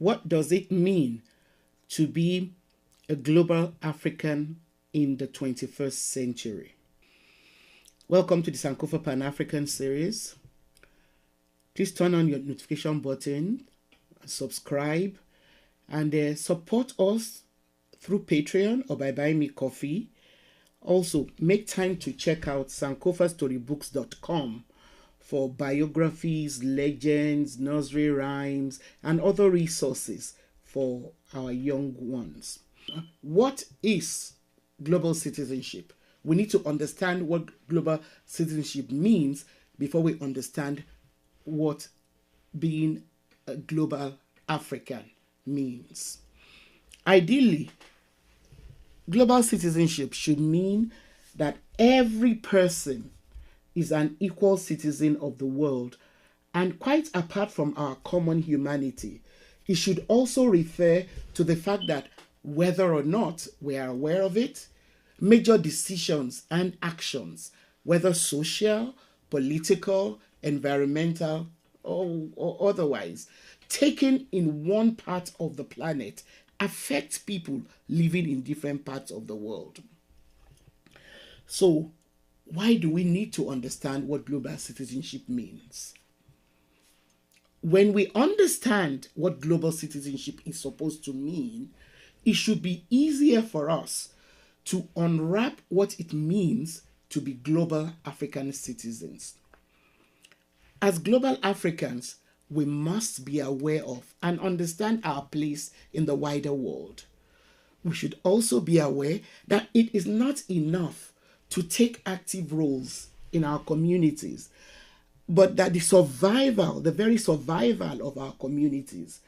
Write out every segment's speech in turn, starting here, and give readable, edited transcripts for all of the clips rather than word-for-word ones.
What does it mean to be a global African in the 21st century? Welcome to the Sankofa Pan-African series. Please turn on your notification button, subscribe, and support us through Patreon or by buying me coffee. Also, make time to check out sankofastorybooks.com for biographies, legends, nursery rhymes, and other resources for our young ones. What is global citizenship? We need to understand what global citizenship means before we understand what being a global African means. Ideally, global citizenship should mean that every person is an equal citizen of the world, and quite apart from our common humanity, it should also refer to the fact that whether or not we are aware of it, major decisions and actions, whether social, political, environmental, or otherwise, taken in one part of the planet, affect people living in different parts of the world. So, why do we need to understand what global citizenship means? When we understand what global citizenship is supposed to mean, it should be easier for us to unwrap what it means to be global African citizens. As global Africans, we must be aware of and understand our place in the wider world. We should also be aware that it is not enough to take active roles in our communities, but that the very survival of our communities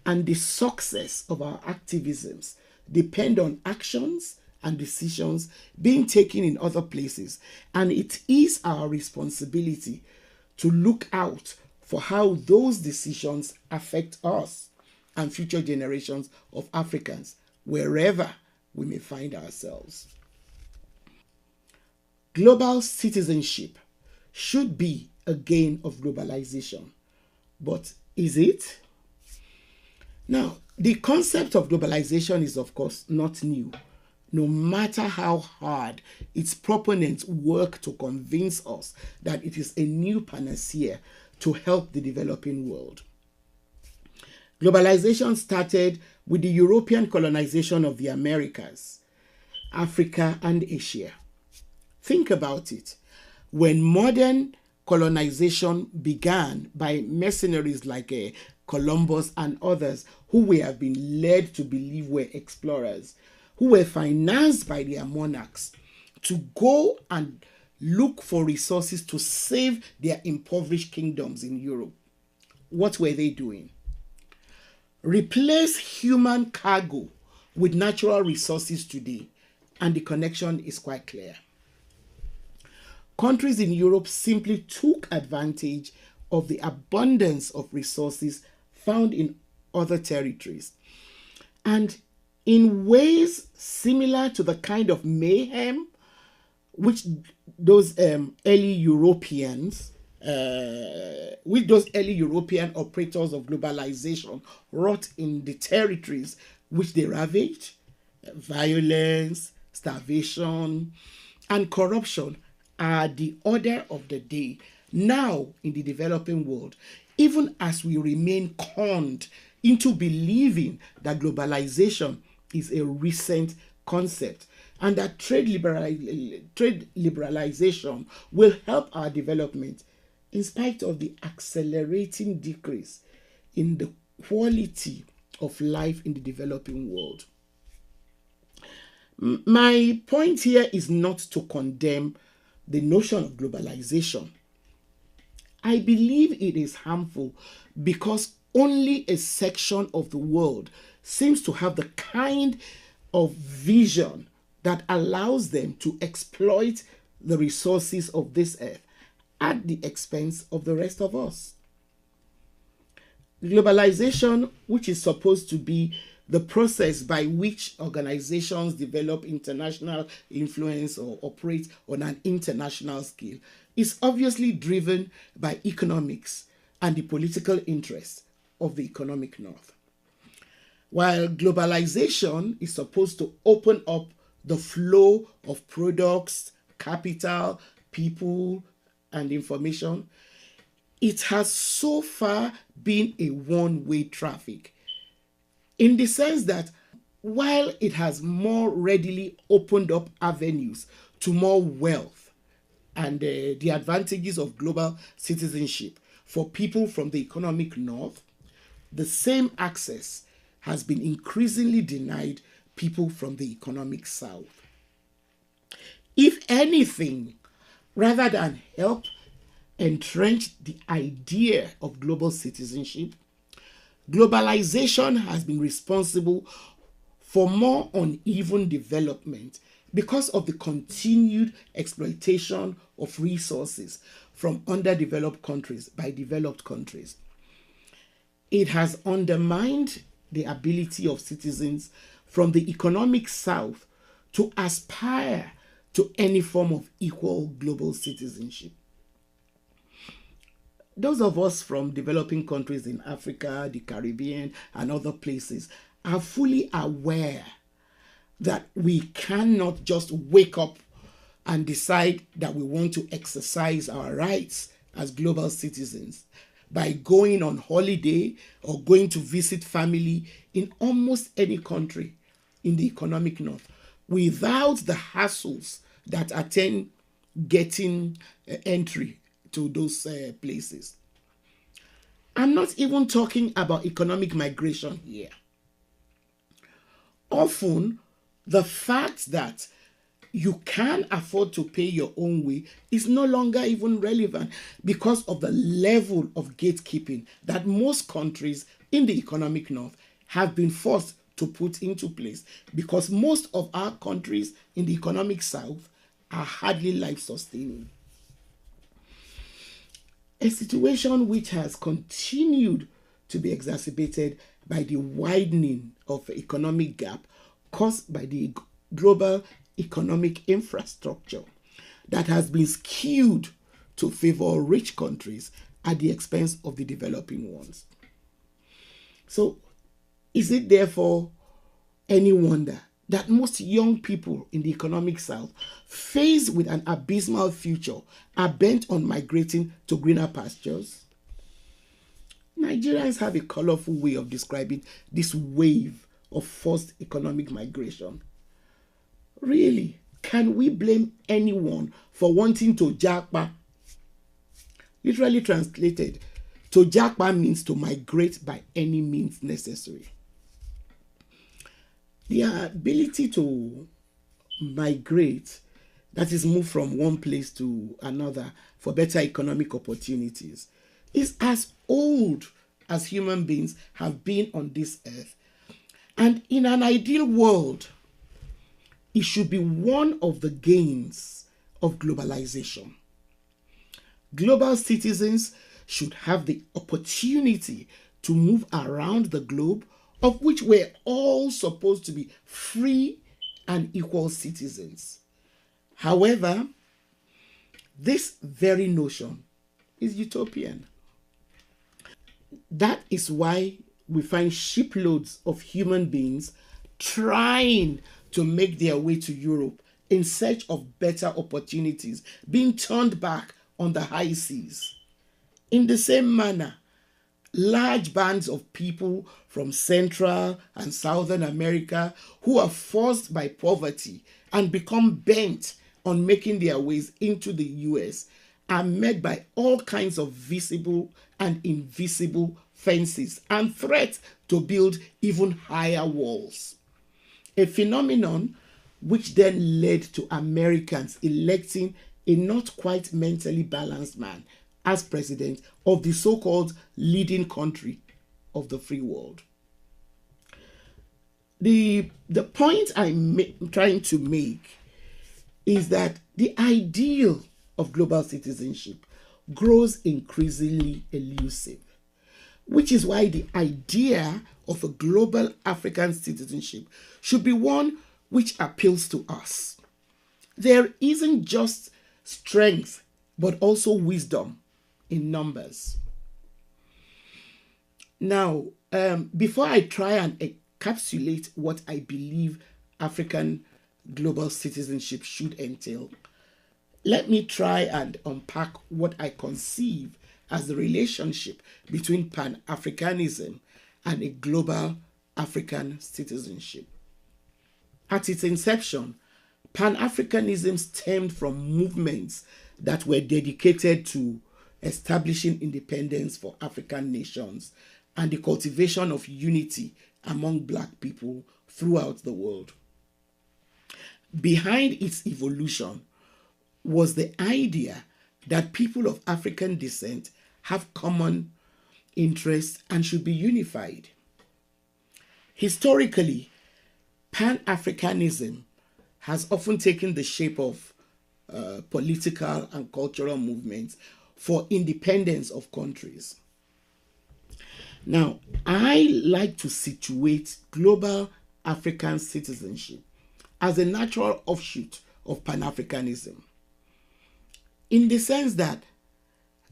and the success of our activisms depend on actions and decisions being taken in other places. And it is our responsibility to look out for how those decisions affect us and future generations of Africans, wherever we may find ourselves. Global citizenship should be a gain of globalization. But is it? Now, the concept of globalization is, of course, not new, no matter how hard its proponents work to convince us that it is a new panacea to help the developing world. Globalization started with the European colonization of the Americas, Africa, and Asia. Think about it. When modern colonization began by mercenaries like Columbus and others who we have been led to believe were explorers, who were financed by their monarchs to go and look for resources to save their impoverished kingdoms in Europe. What were they doing? Replace human cargo with natural resources today, and the connection is quite clear. Countries in Europe simply took advantage of the abundance of resources found in other territories. And in ways similar to the kind of mayhem which those early European operators of globalization wrought in the territories which they ravaged, violence, starvation, and corruption are the order of the day now in the developing world, even as we remain conned into believing that globalization is a recent concept and that trade liberalization will help our development in spite of the accelerating decrease in the quality of life in the developing world. My point here is not to condemn the notion of globalization. I believe it is harmful because only a section of the world seems to have the kind of vision that allows them to exploit the resources of this earth at the expense of the rest of us. Globalization, which is supposed to be the process by which organizations develop international influence or operate on an international scale, is obviously driven by economics and the political interests of the economic north. While globalization is supposed to open up the flow of products, capital, people, and information, it has so far been a one-way traffic, in the sense that while it has more readily opened up avenues to more wealth and the advantages of global citizenship for people from the economic north, the same access has been increasingly denied people from the economic south. If anything, rather than help entrench the idea of global citizenship, globalization has been responsible for more uneven development because of the continued exploitation of resources from underdeveloped countries by developed countries. It has undermined the ability of citizens from the economic south to aspire to any form of equal global citizenship. Those of us from developing countries in Africa, the Caribbean, and other places are fully aware that we cannot just wake up and decide that we want to exercise our rights as global citizens by going on holiday or going to visit family in almost any country in the economic north without the hassles that attend getting entry to those places. I'm not even talking about economic migration here. Often, the fact that you can afford to pay your own way is no longer even relevant because of the level of gatekeeping that most countries in the economic north have been forced to put into place, because most of our countries in the economic south are hardly life-sustaining. A situation which has continued to be exacerbated by the widening of the economic gap caused by the global economic infrastructure that has been skewed to favor rich countries at the expense of the developing ones. So, is it therefore any wonder that most young people in the economic south, faced with an abysmal future, are bent on migrating to greener pastures? Nigerians have a colorful way of describing this wave of forced economic migration. Really, can we blame anyone for wanting to japa? Literally translated, to japa means to migrate by any means necessary. The ability to migrate, that is, move from one place to another for better economic opportunities, is as old as human beings have been on this earth. And in an ideal world, it should be one of the gains of globalization. Global citizens should have the opportunity to move around the globe, of which we're all supposed to be free and equal citizens. However, this very notion is utopian. That is why we find shiploads of human beings trying to make their way to Europe in search of better opportunities, being turned back on the high seas. In the same manner, large bands of people from Central and Southern America who are forced by poverty and become bent on making their ways into the US are met by all kinds of visible and invisible fences and threats to build even higher walls. A phenomenon which then led to Americans electing a not quite mentally balanced man as president of the so-called leading country of the free world. The point I'm trying to make is that the ideal of global citizenship grows increasingly elusive, which is why the idea of a global African citizenship should be one which appeals to us. There isn't just strength, but also wisdom in numbers. Now, before I try and encapsulate what I believe African global citizenship should entail, let me try and unpack what I conceive as the relationship between Pan-Africanism and a global African citizenship. At its inception, Pan-Africanism stemmed from movements that were dedicated to establishing independence for African nations and the cultivation of unity among Black people throughout the world. Behind its evolution was the idea that people of African descent have common interests and should be unified. Historically, Pan-Africanism has often taken the shape of political and cultural movements for independence of countries. Now, I like to situate global African citizenship as a natural offshoot of Pan-Africanism, in the sense that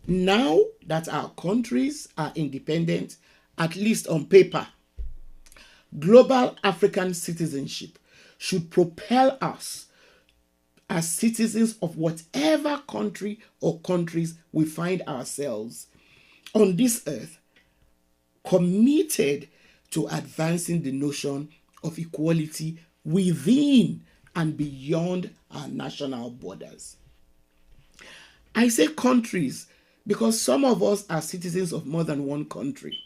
now that our countries are independent, at least on paper, global African citizenship should propel us as citizens of whatever country or countries we find ourselves on this earth, committed to advancing the notion of equality within and beyond our national borders. I say countries because some of us are citizens of more than one country.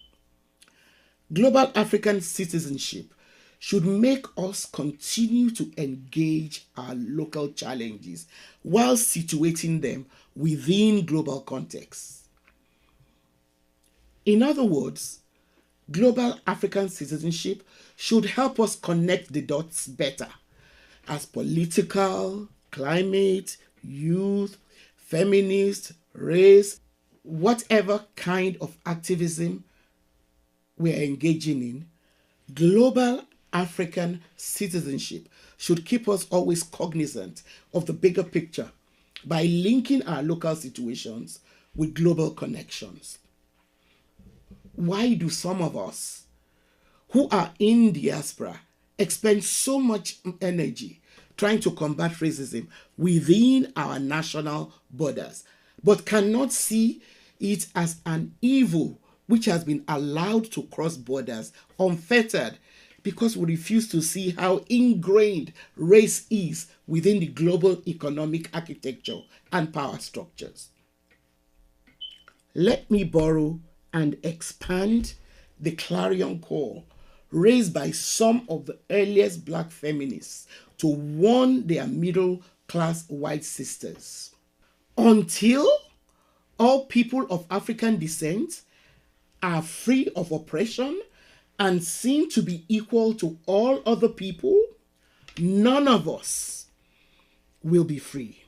Global African citizenship should make us continue to engage our local challenges while situating them within global contexts. In other words, global African citizenship should help us connect the dots better as political, climate, youth, feminist, race, whatever kind of activism we are engaging in. Global African citizenship should keep us always cognizant of the bigger picture by linking our local situations with global connections. Why do some of us who are in diaspora expend so much energy trying to combat racism within our national borders, but cannot see it as an evil which has been allowed to cross borders unfettered, because we refuse to see how ingrained race is within the global economic architecture and power structures? Let me borrow and expand the clarion call raised by some of the earliest Black feminists to warn their middle-class white sisters. Until all people of African descent are free of oppression and seen to be equal to all other people, none of us will be free.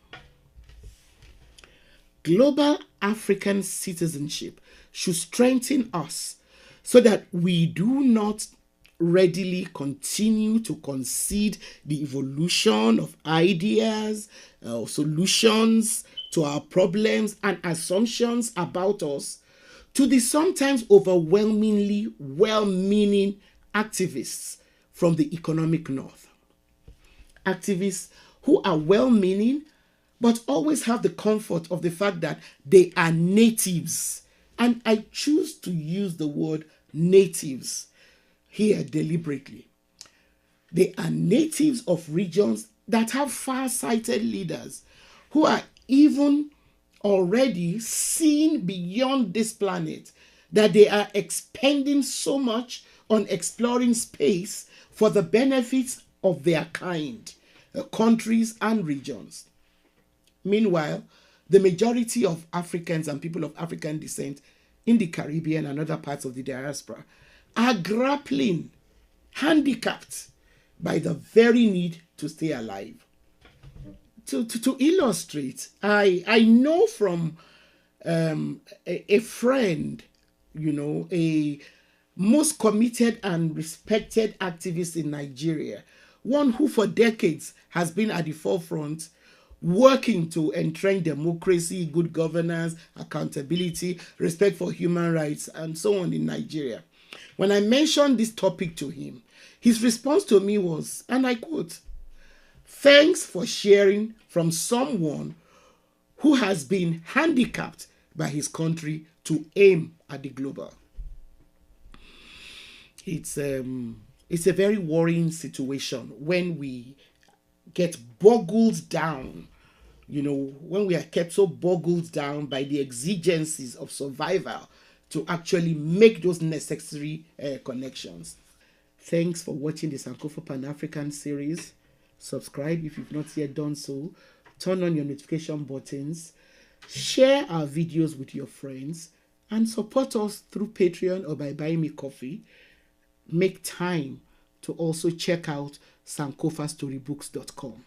Global African citizenship should strengthen us so that we do not readily continue to concede the evolution of ideas, solutions to our problems and assumptions about us to the sometimes overwhelmingly well-meaning activists from the economic north. Activists who are well-meaning but always have the comfort of the fact that they are natives. And I choose to use the word natives here deliberately. They are natives of regions that have far-sighted leaders who are even already seen beyond this planet, that they are expending so much on exploring space for the benefits of their kind, countries and regions. Meanwhile, the majority of Africans and people of African descent in the Caribbean and other parts of the diaspora are grappling, handicapped by the very need to stay alive. To illustrate, I know from a friend, a most committed and respected activist in Nigeria, one who for decades has been at the forefront working to entrench democracy, good governance, accountability, respect for human rights, and so on in Nigeria. When I mentioned this topic to him, His response to me was, and I quote, "Thanks for sharing from someone who has been handicapped by his country to aim at the global." It's a very worrying situation when we get boggled down, when we are kept so boggled down by the exigencies of survival to actually make those necessary connections. Thanks for watching the Sankofa Pan-African series. Subscribe if you've not yet done so. Turn on your notification buttons. Share our videos with your friends. And support us through Patreon or by buying me coffee. Make time to also check out sankofastorybooks.com.